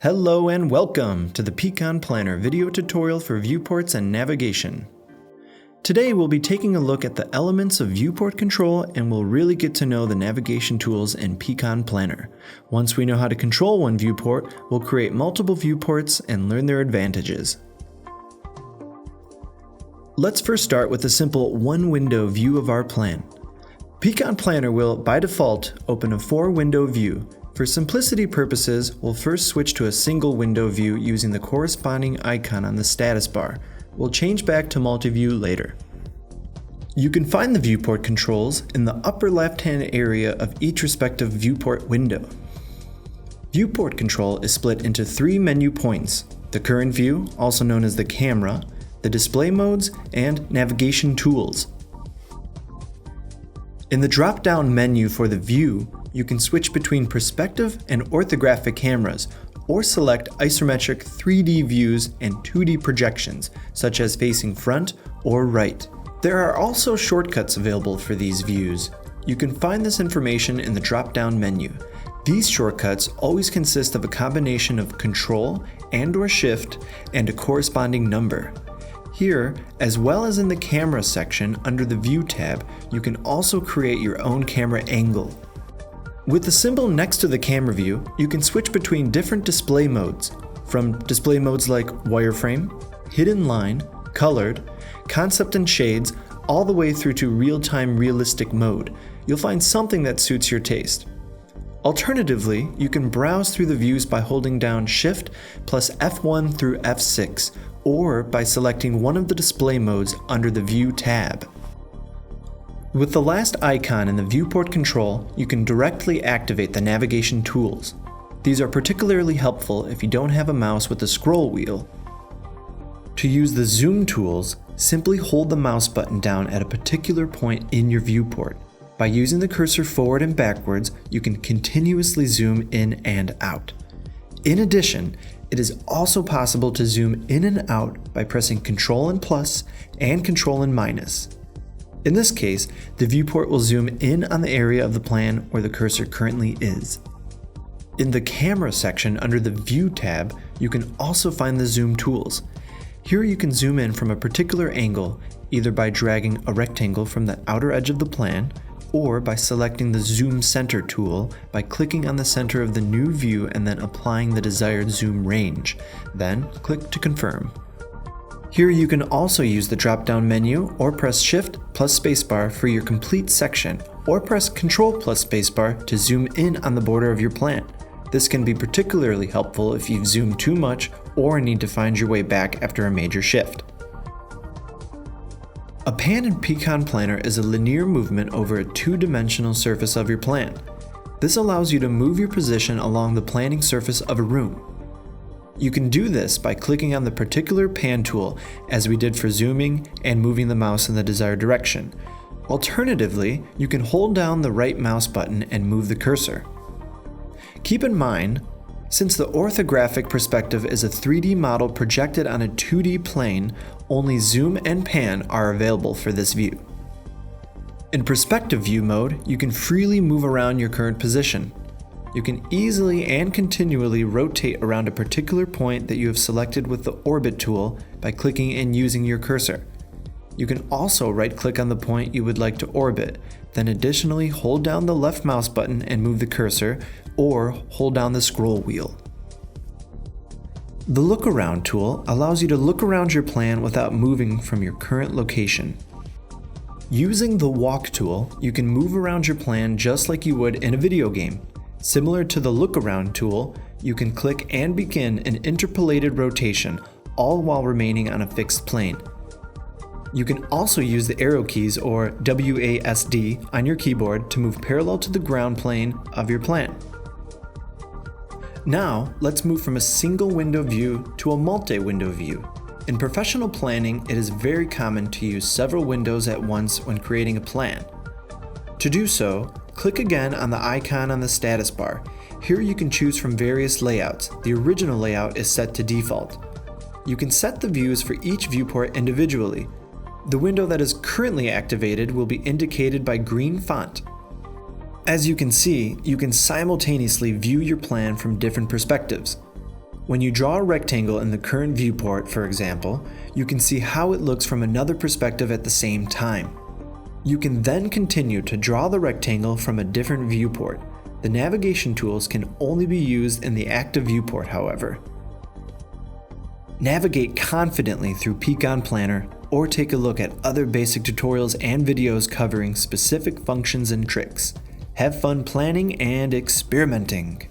Hello and welcome to the pCon.planner video tutorial for viewports and navigation. Today we'll be taking a look at the elements of viewport control and we'll really get to know the navigation tools in pCon.planner. Once we know how to control one viewport, we'll create multiple viewports and learn their advantages. Let's first start with a simple one-window view of our plan. pCon.planner will, by default, open a 4-window view. For simplicity purposes, we'll first switch to a single window view using the corresponding icon on the status bar. We'll change back to multi-view later. You can find the viewport controls in the upper left-hand area of each respective viewport window. Viewport control is split into 3 menu points: the current view, also known as the camera, the display modes, and navigation tools. In the drop-down menu for the view, you can switch between perspective and orthographic cameras, or select isometric 3D views and 2D projections, such as facing front or right. There are also shortcuts available for these views. You can find this information in the drop-down menu. These shortcuts always consist of a combination of Control and/or Shift and a corresponding number. Here, as well as in the camera section under the View tab, you can also create your own camera angle. With the symbol next to the camera view, you can switch between different display modes, from display modes like wireframe, hidden line, colored, concept and shades, all the way through to real-time realistic mode. You'll find something that suits your taste. Alternatively, you can browse through the views by holding down Shift plus F1 through F6, or by selecting one of the display modes under the View tab. With the last icon in the viewport control, you can directly activate the navigation tools. These are particularly helpful if you don't have a mouse with a scroll wheel. To use the zoom tools, simply hold the mouse button down at a particular point in your viewport. By using the cursor forward and backwards, you can continuously zoom in and out. In addition, it is also possible to zoom in and out by pressing Ctrl and plus and Ctrl and minus. In this case, the viewport will zoom in on the area of the plan where the cursor currently is. In the camera section under the View tab, you can also find the zoom tools. Here you can zoom in from a particular angle, either by dragging a rectangle from the outer edge of the plan, or by selecting the Zoom Center tool by clicking on the center of the new view and then applying the desired zoom range. Then click to confirm. Here you can also use the drop-down menu or press Shift plus spacebar for your complete section, or press Ctrl plus spacebar to zoom in on the border of your plan. This can be particularly helpful if you've zoomed too much or need to find your way back after a major shift. A pan in pCon.planner is a linear movement over a 2-dimensional surface of your plan. This allows you to move your position along the planning surface of a room. You can do this by clicking on the particular pan tool, as we did for zooming and moving the mouse in the desired direction. Alternatively, you can hold down the right mouse button and move the cursor. Keep in mind, since the orthographic perspective is a 3D model projected on a 2D plane, only zoom and pan are available for this view. In perspective view mode, you can freely move around your current position. You can easily and continually rotate around a particular point that you have selected with the Orbit tool by clicking and using your cursor. You can also right-click on the point you would like to orbit, then additionally hold down the left mouse button and move the cursor, or hold down the scroll wheel. The Look Around tool allows you to look around your plan without moving from your current location. Using the Walk tool, you can move around your plan just like you would in a video game. Similar to the Look Around tool, you can click and begin an interpolated rotation, all while remaining on a fixed plane. You can also use the arrow keys, or WASD, on your keyboard to move parallel to the ground plane of your plan. Now, let's move from a single window view to a multi-window view. In professional planning, it is very common to use several windows at once when creating a plan. To do so, click again on the icon on the status bar. Here you can choose from various layouts. The original layout is set to default. You can set the views for each viewport individually. The window that is currently activated will be indicated by green font. As you can see, you can simultaneously view your plan from different perspectives. When you draw a rectangle in the current viewport, for example, you can see how it looks from another perspective at the same time. You can then continue to draw the rectangle from a different viewport. The navigation tools can only be used in the active viewport, however. Navigate confidently through pCon.planner or take a look at other basic tutorials and videos covering specific functions and tricks. Have fun planning and experimenting!